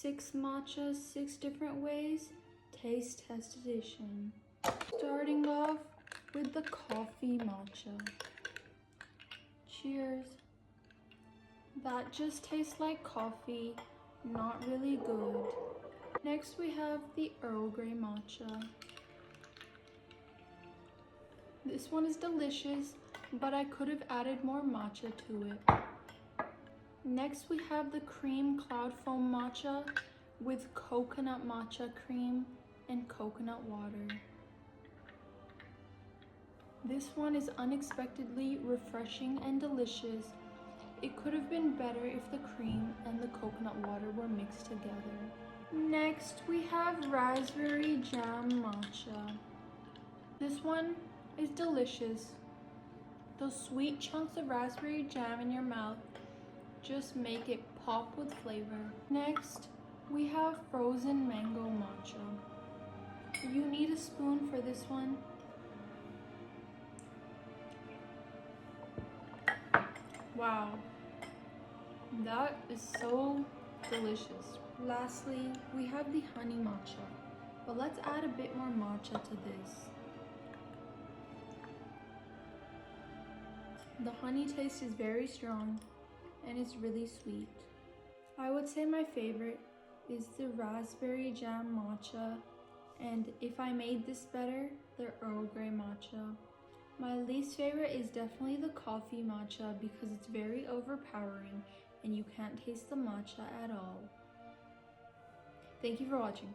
6 matchas, 6 different ways, taste test edition. Starting off with the coffee matcha. Cheers. That just tastes like coffee, not really good. Next we have the Earl Grey matcha. This one is delicious, but I could have added more matcha to it. Next we have the cream cloud foam matcha with coconut matcha cream and coconut water. This one is unexpectedly refreshing and delicious. It could have been better if the cream and the coconut water were mixed together. Next we have raspberry jam matcha. This one is delicious. Those sweet chunks of raspberry jam in your mouth just make it pop with flavor. Next, we have frozen mango matcha. You need a spoon for this one. Wow, that is so delicious. Lastly, we have the honey matcha, but let's add a bit more matcha to this. The honey taste is very strong and it's really sweet. I would say my favorite is the raspberry jam matcha, and if I made this better, the Earl Grey matcha. My least favorite is definitely the coffee matcha because it's very overpowering and you can't taste the matcha at all. Thank you for watching.